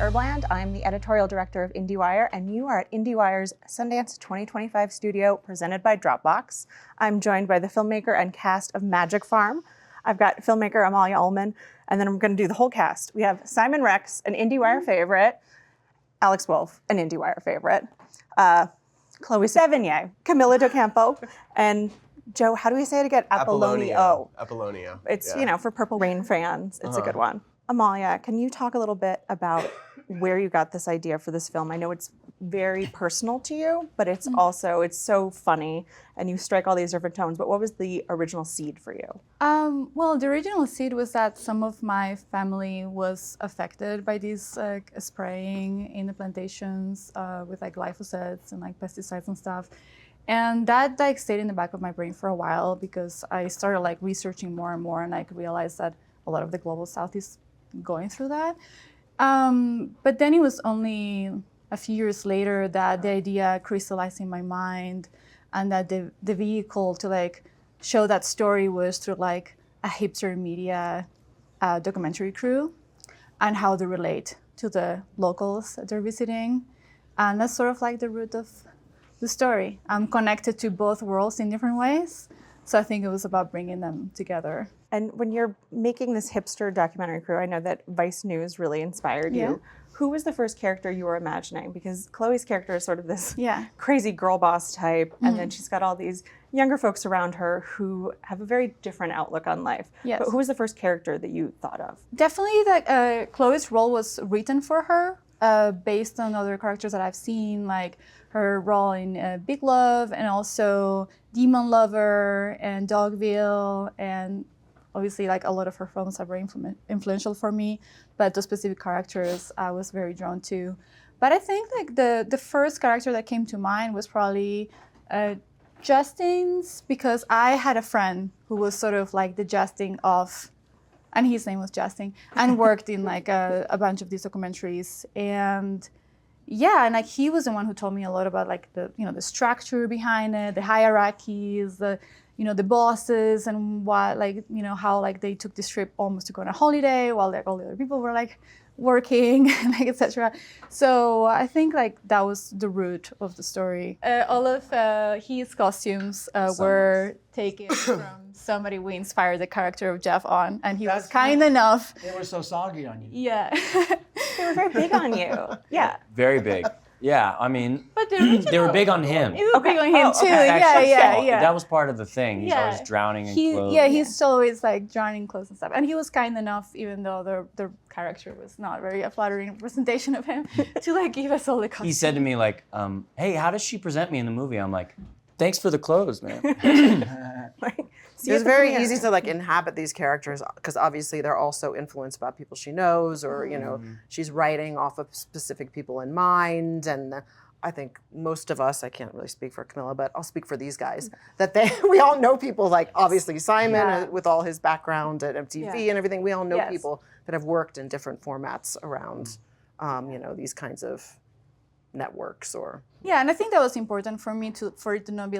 Erbland. I'm the editorial director of IndieWire, and you are at IndieWire's Sundance 2025 studio presented by Dropbox. I'm joined by the filmmaker and cast of Magic Farm. I've got filmmaker Amalia Ullman, and then I'm going to do the whole cast. We have Simon Rex, an IndieWire favorite, Alex Wolff, an IndieWire favorite, Chloë Sevigny, Camila Docampo, and Joe, how do we say it again? Apollonio. Apollonio. It's, yeah. For Purple Rain fans, it's a good one. Amalia, can you talk a little bit about where you got this idea for this film? I know it's very personal to you, but it's also, it's so funny, and you strike all these different tones, but what was the original seed for you? Well, the original seed was that some of my family was affected by this spraying in the plantations with glyphosates and pesticides and stuff. And that stayed in the back of my brain for a while because I started researching more and more, and I realized that a lot of the global south is going through that. But then it was only a few years later that the idea crystallized in my mind, and that the vehicle to show that story was through a hipster media documentary crew and how they relate to the locals that they're visiting. And that's sort of the root of the story. I'm connected to both worlds in different ways. So I think it was about bringing them together. And when you're making this hipster documentary crew, I know that Vice News really inspired you. Who was the first character you were imagining? Because Chloe's character is sort of this crazy girl boss type, and then she's got all these younger folks around her who have a very different outlook on life. Yes. But who was the first character that you thought of? Definitely Chloe's role was written for her based on other characters that I've seen, like her role in Big Love, and also Demon Lover and Dogville, and obviously a lot of her films are very influential for me, but the specific characters I was very drawn to. But I think the first character that came to mind was probably Justin's, because I had a friend who was sort of the Justin of, and his name was Justin, and worked in a bunch of these documentaries. And he was the one who told me a lot about the structure behind it, the hierarchies, the bosses, and what how they took this trip almost to go on a holiday while all the other people were working, etc. So I think that was the root of the story. All of his costumes were taken from somebody we inspired the character of Jeff on, and he was kind enough. They were so soggy on you. Yeah. They were very big on you. Yeah. Very big. Yeah, I mean, but they were big on him. It was big on him too. Actually, Yeah. That was part of the thing. He's always drowning in clothes. Yeah, he's always drowning in clothes and stuff. And he was kind enough, even though the character was not very a flattering representation of him, to give us all the costumes. He said to me hey, how does she present me in the movie? I'm like, thanks for the clothes, man. It was very easy to inhabit these characters because obviously they're also influenced by people she knows, or she's writing off of specific people in mind. And I think most of us, I can't really speak for Camila, but I'll speak for these guys, that we all know people obviously Simon with all his background at MTV and everything. We all know people that have worked in different formats around these kinds of networks or. Yeah, and I think that was important for me for it to not be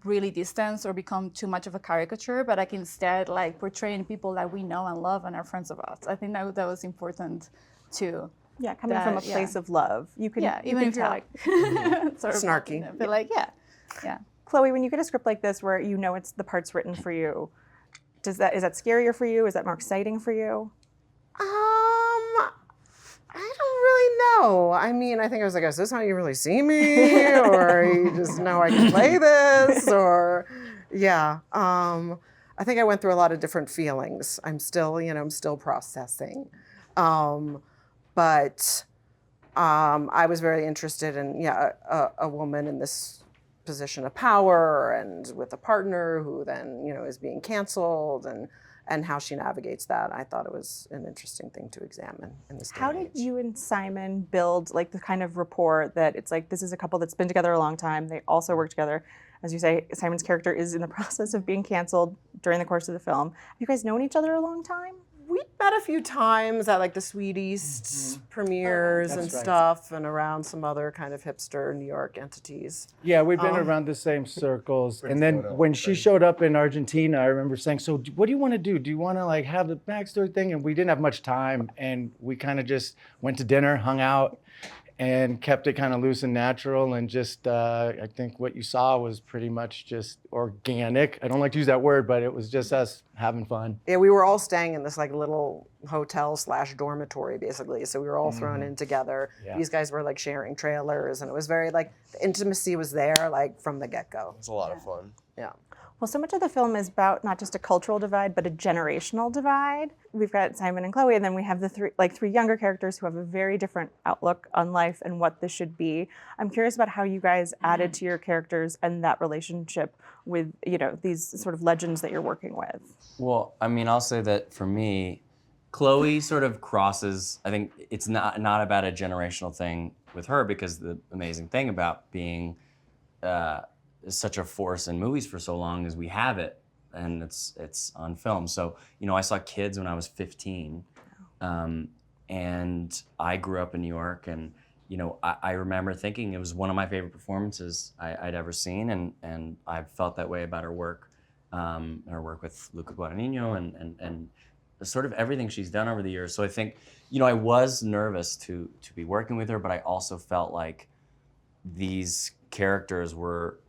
really distanced or become too much of a caricature, but instead portraying people that we know and love and are friends of us. I think that was important too. Yeah, coming from a place of love. You can even if you're sort of snarky. But yeah. Chloe, when you get a script like this where it's the part's written for you, is that scarier for you? Is that more exciting for you? I don't really know. I mean, I think I was is this how you really see me? Or you just know I can play this? Or, I think I went through a lot of different feelings. I'm still processing. But I was very interested in, a woman in this position of power and with a partner who then, is being canceled and how she navigates that. I thought it was an interesting thing to examine in this day How and did age. you and Simon build the kind of rapport that it's this is a couple that's been together a long time. They also work together. As you say, Simon's character is in the process of being canceled during the course of the film. Have you guys known each other a long time? We met a few times at like the Sweet East premieres and stuff, and around some other kind of hipster New York entities. Yeah, we've been around the same circles. And then when she showed up in Argentina, I remember saying, so what do you want to do? Do you want to like have the backstory thing? And we didn't have much time, and we kind of just went to dinner, hung out, and kept it kind of loose and natural. And just, I think what you saw was pretty much just organic. I don't like to use that word, but it was just us having fun. Yeah, we were all staying in this like little hotel / dormitory basically. So we were all thrown in together. Yeah. These guys were like sharing trailers, and it was very like, the intimacy was there like from the get-go. It's a lot of fun. Yeah. Well, so much of the film is about not just a cultural divide, but a generational divide. We've got Simon and Chloe, and then we have the three younger characters who have a very different outlook on life and what this should be. I'm curious about how you guys added to your characters and that relationship with, these sort of legends that you're working with. Well, I mean, I'll say that for me, Chloe sort of crosses, I think it's not about a generational thing with her, because the amazing thing about being such a force in movies for so long is we have it, and it's on film. So, I saw Kids when I was 15, and I grew up in New York, and I remember thinking it was one of my favorite performances I'd ever seen, and I felt that way about her work with Luca Guadagnino and sort of everything she's done over the years. So I think, I was nervous to be working with her, but I also felt like these characters were,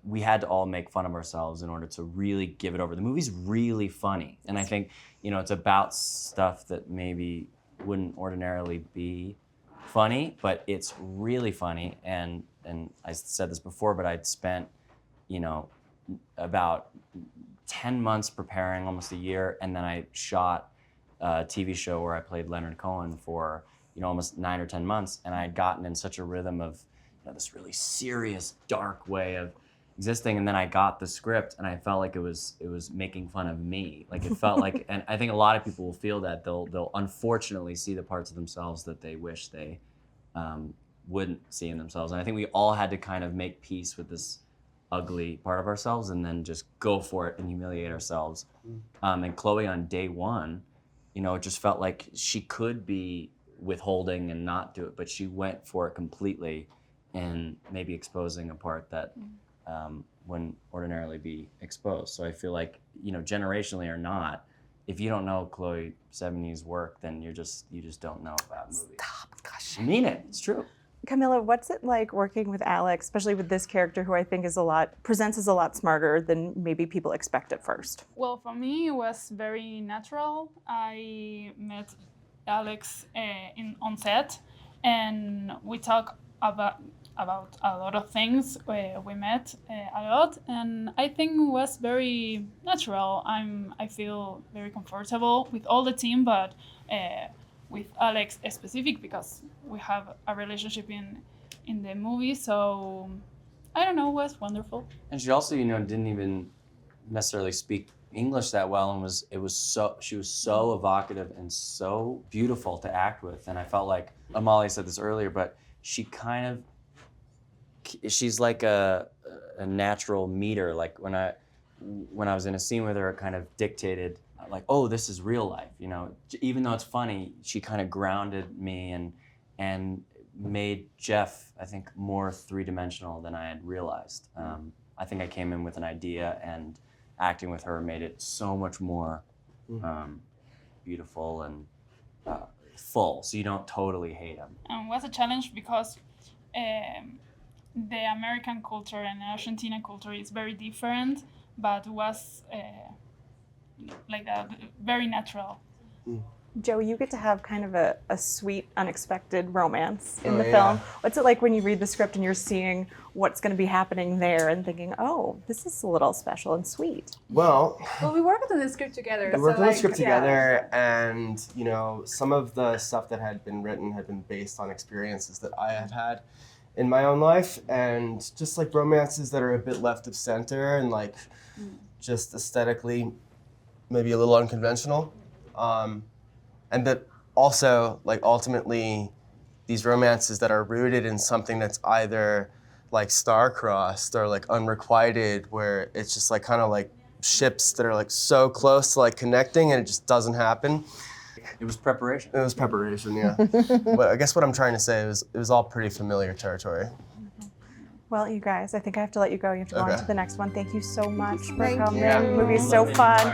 we had to all make fun of ourselves in order to really give it over. The movie's really funny, and I think, it's about stuff that maybe wouldn't ordinarily be funny, but it's really funny. And I said this before, but I'd spent, about 10 months preparing, almost a year, and then I shot a TV show where I played Leonard Cohen for, almost 9 or 10 months, and I had gotten in such a rhythm of this really serious, dark way of existing, and then I got the script, and I felt like it was making fun of me. Like it felt like, and I think a lot of people will feel that they'll unfortunately see the parts of themselves that they wish they wouldn't see in themselves. And I think we all had to kind of make peace with this ugly part of ourselves, and then just go for it and humiliate ourselves. And Chloe on day one, it just felt like she could be withholding and not do it, but she went for it completely, and maybe exposing a part that wouldn't ordinarily be exposed. So I feel like, generationally or not, if you don't know Chloë Sevigny's work, then you just don't know about movies. Stop, gosh. I mean it. It's true. Camilla, what's it like working with Alex, especially with this character who I think presents as a lot smarter than maybe people expect at first? Well, for me, it was very natural. I met Alex on set, and we talked about a lot of things. We met a lot, and I think it was very natural. I feel very comfortable with all the team, but with Alex specific, because we have a relationship in the movie. So I don't know, it was wonderful. And she also, didn't even necessarily speak English that well, and she was so evocative and so beautiful to act with. And I felt like, Amalia said this earlier, but she's like a natural meter. Like when I was in a scene with her, it kind of dictated like, oh, this is real life. Even though it's funny, she kind of grounded me and made Jeff, I think, more three-dimensional than I had realized. I think I came in with an idea, and acting with her made it so much more beautiful and full, so you don't totally hate him. And it was a challenge because the American culture and Argentina culture is very different, but it was like that, very natural. Joe, you get to have kind of a sweet, unexpected romance in the film. What's it like when you read the script and you're seeing what's going to be happening there and thinking, oh, this is a little special and sweet? Well, we worked on the script together. we worked on the script together, and some of the stuff that had been written had been based on experiences that I had had in my own life, and just like romances that are a bit left of center and like just aesthetically maybe a little unconventional. And that also, like, ultimately, these romances that are rooted in something that's either like star-crossed or like unrequited, where it's just like kind of like ships that are like so close to like connecting and it just doesn't happen. It was preparation. It was preparation, yeah. But I guess what I'm trying to say is it was all pretty familiar territory. Well, you guys, I think I have to let you go. You have to go on Okay. to the next one. Thank you so much for Thank coming. you. The movie's so fun.